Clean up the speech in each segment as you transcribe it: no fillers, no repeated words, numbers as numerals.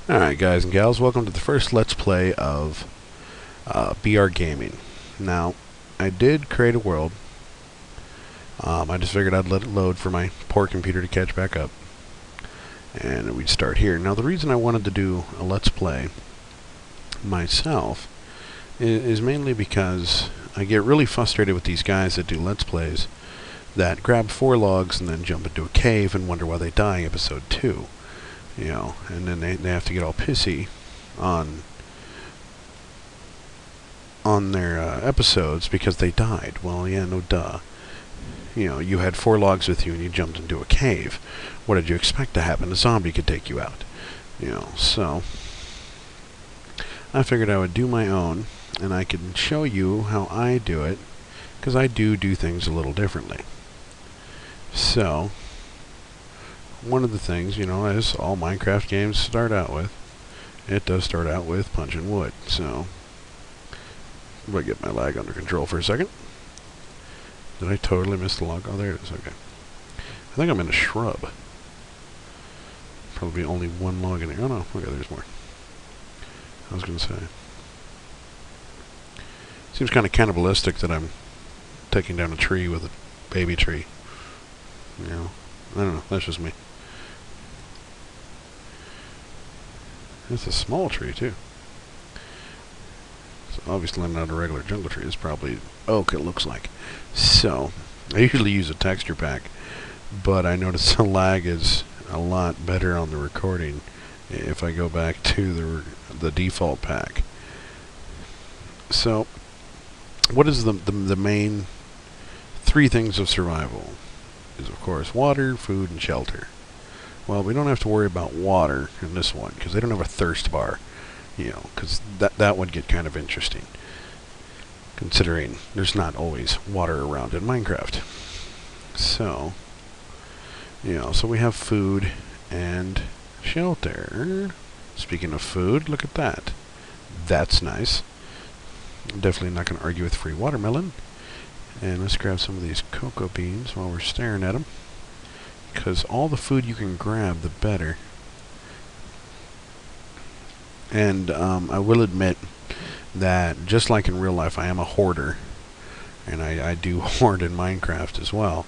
Alright guys and gals, welcome to the first Let's Play of BR Gaming. Now, I did create a world. I just figured I'd let it load for my poor computer to catch back up. And we'd start here. Now the reason I wanted to do a Let's Play myself is mainly because I get really frustrated with these guys that do Let's Plays that grab 4 logs and then jump into a cave and wonder why they die in episode 2. You know, and then they have to get all pissy on their episodes because they died. Well, yeah, no duh. You know, you had 4 logs with you and you jumped into a cave. What did you expect to happen? A zombie could take you out. You know, so I figured I would do my own, and I can show you how I do it, because I do things a little differently. So one of the things, you know, as all Minecraft games start out with, it does start out with punching wood. So, I'm going to get my lag under control for a second. Did I totally miss the log? Oh, there it is. Okay. I think I'm in a shrub. Probably only one log in here. Oh, no. Okay, there's more. I was going to say. Seems kind of cannibalistic that I'm taking down a tree with a baby tree. You know, I don't know. That's just me. It's a small tree, too. It's obviously not a regular jungle tree. It's probably oak, it looks like. So, I usually use a texture pack, but I notice the lag is a lot better on the recording if I go back to the default pack. So, what is the main 3 things of survival? Is, of course, water, food, and shelter. Well, we don't have to worry about water in this one, because they don't have a thirst bar. You know, because that would get kind of interesting, considering there's not always water around in Minecraft. So, you know, so we have food and shelter. Speaking of food, look at that. That's nice. I'm definitely not going to argue with free watermelon. And let's grab some of these cocoa beans while we're staring at them, because all the food you can grab, the better. And I will admit that, just like in real life, I am a hoarder. And I do hoard in Minecraft as well.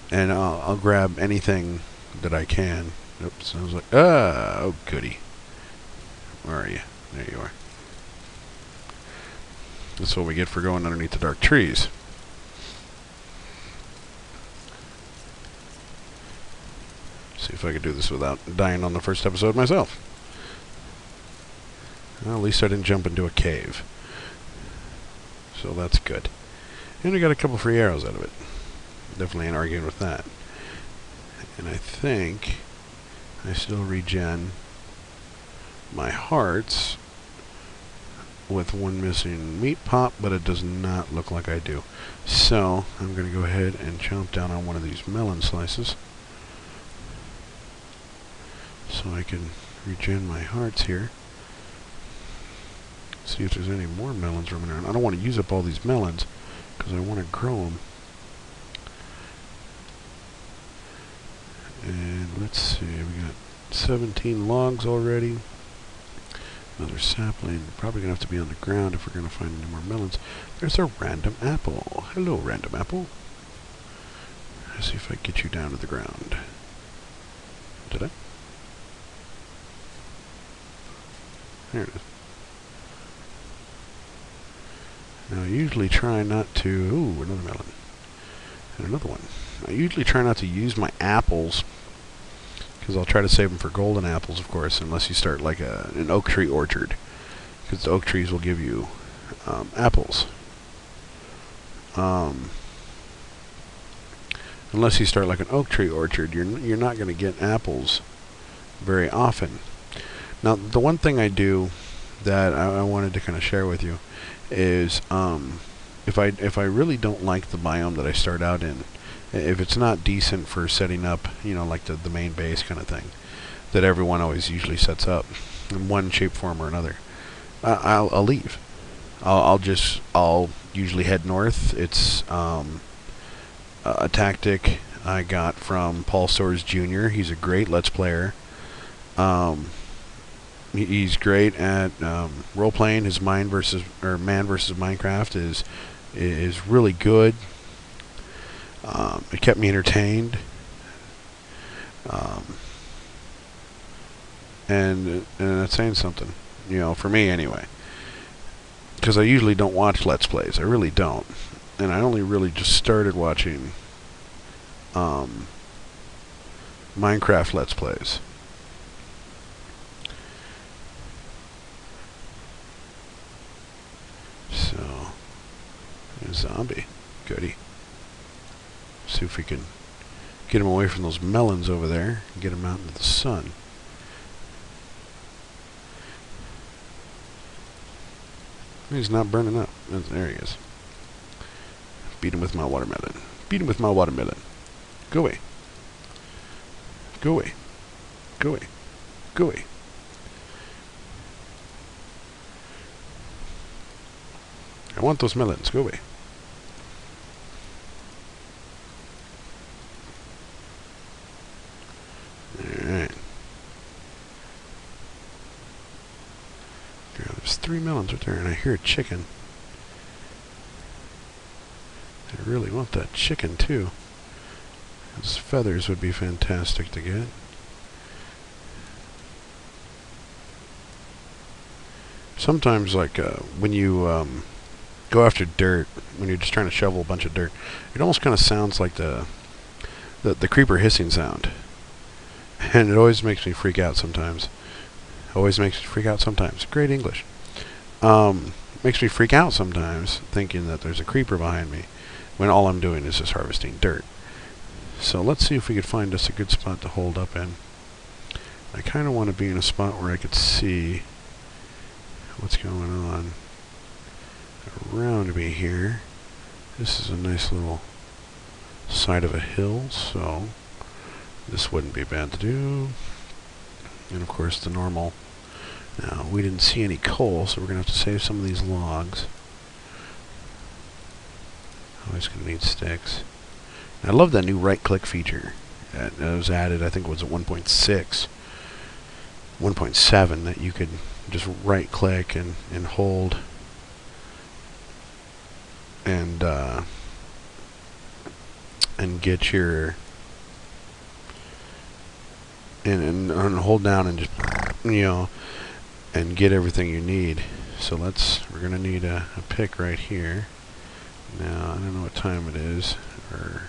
And I'll grab anything that I can. Oops, I was like, oh, goody. Where are you? There you are. That's what we get for going underneath the dark trees. See if I could do this without dying on the first episode myself. Well, at least I didn't jump into a cave. So that's good. And I got a couple free arrows out of it. Definitely ain't arguing with that. And I think I still regen my hearts with one missing meat pop, but it does not look like I do. So I'm going to go ahead and chomp down on one of these melon slices, so I can regen my hearts here. See if there's any more melons roaming around. I don't want to use up all these melons, because I want to grow them. And let's see, we got 17 logs already. Another sapling. Probably going to have to be on the ground if we're going to find any more melons. There's a random apple. Hello, random apple. Let's see if I can get you down to the ground. Did I? There it is. Now, I usually try not to... Ooh, another melon. And another one. I usually try not to use my apples, because I'll try to save them for golden apples, of course, unless you start like an oak tree orchard, because the oak trees will give you apples. Unless you start like an oak tree orchard, you're not going to get apples very often. Now, the one thing I do that I wanted to kind of share with you is if I really don't like the biome that I start out in, if it's not decent for setting up, you know, like the main base kind of thing that everyone always usually sets up in one shape, form, or another, I'll leave. I'll usually head north. It's a tactic I got from Paul Soares Jr. He's a great Let's Player. He's great at role playing. His Man versus Minecraft is really good. It kept me entertained, um, and that's saying something, for me anyway. Because I usually don't watch Let's Plays. I really don't, and I only really just started watching Minecraft Let's Plays. So, a zombie. Goody. See if we can get him away from those melons over there and get him out into the sun. He's not burning up. There he is. Beat him with my watermelon. Beat him with my watermelon. Go away. Go away. Go away. Go away. I want those melons. Go away. Alright. There's 3 melons right there, and I hear a chicken. I really want that chicken, too. His feathers would be fantastic to get. Sometimes, like, when you go after dirt, when you're just trying to shovel a bunch of dirt, it almost kind of sounds like the creeper hissing sound. And it always makes me freak out sometimes. Always makes me freak out sometimes. Great English. Makes me freak out sometimes, thinking that there's a creeper behind me, when all I'm doing is just harvesting dirt. So let's see if we could find us a good spot to hold up in. I kind of want to be in a spot where I could see what's going on around me here. This is a nice little side of a hill, so this wouldn't be bad to do. And of course the normal. Now, we didn't see any coal, so we're going to have to save some of these logs. Always going to need sticks. I love that new right-click feature that was added, I think it was at 1.6. 1.7, that you could just right-click and hold and get your and hold down and just and get everything you need. So we're gonna need a pick right here. Now I don't know what time it is or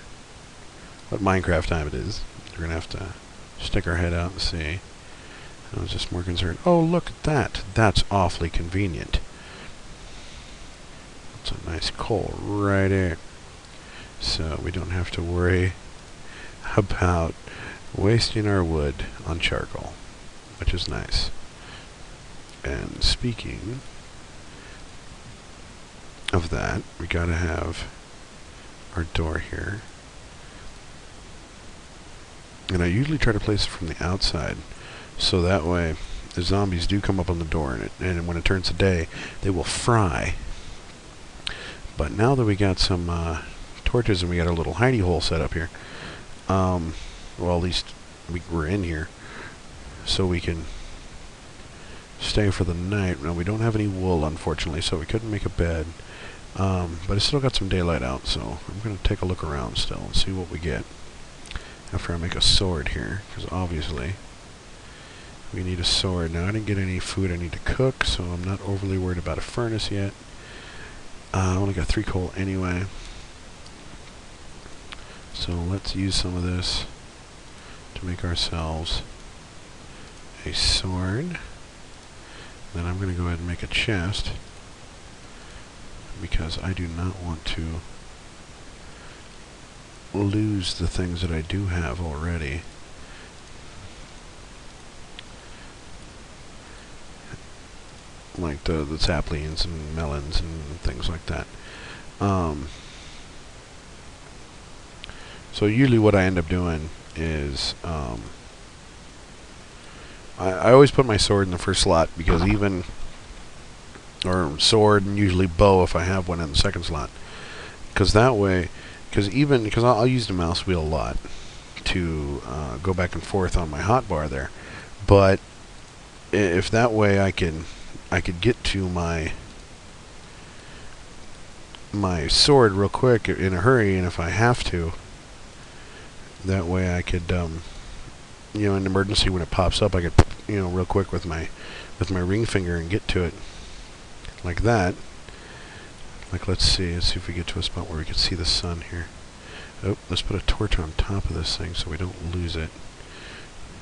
what Minecraft time it is. We're gonna have to stick our head out and see. I was just more concerned. Oh, look at that! That's awfully convenient. That's a nice coal right there. So we don't have to worry about wasting our wood on charcoal, which is nice. And speaking of that, we gotta have our door here. And I usually try to place it from the outside, so that way the zombies do come up on the door, and when it turns to day, they will fry. But now that we got some torches and we got a little hidey hole set up here, well, at least we're in here, so we can stay for the night. Now, we don't have any wool, unfortunately, so we couldn't make a bed. But it's still got some daylight out, so I'm going to take a look around still and see what we get after I make a sword here, because obviously we need a sword. Now, I didn't get any food I need to cook, so I'm not overly worried about a furnace yet. I only got 3 coal anyway. So let's use some of this to make ourselves a sword. Then I'm going to go ahead and make a chest, because I do not want to lose the things that I do have already. Like the saplings and melons and things like that. So usually what I end up doing is I always put my sword in the first slot, because or sword and usually bow if I have one in the second slot, because that way, because I'll use the mouse wheel a lot to go back and forth on my hotbar there, But if that way I could get to my sword real quick in a hurry, and if I have to, that way I could, you know, in an emergency when it pops up, I could, you know, real quick with my ring finger and get to it like that. Like, let's see if we get to a spot where we can see the sun here. Oh, let's put a torch on top of this thing so we don't lose it.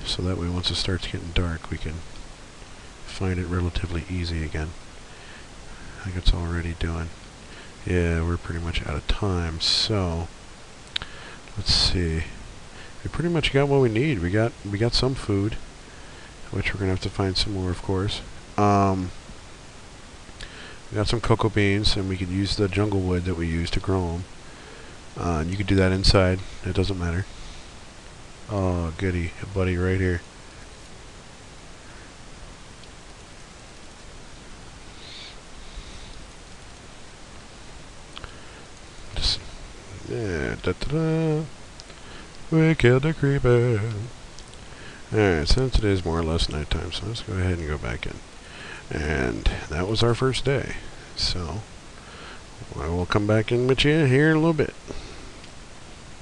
So that way, once it starts getting dark, we can find it relatively easy again. I think it's already doing. Yeah, we're pretty much out of time, so let's see. We pretty much got what we need. We got some food, which we're gonna have to find some more, of course. We got some cocoa beans, and we could use the jungle wood that we used to grow them. And you could do that inside. It doesn't matter. Oh, goody, a buddy right here. Just, yeah, da-da-da. We killed the creeper. Alright, since it is more or less nighttime, so let's go ahead and go back in. And that was our first day. So, I will come back in with you here in a little bit.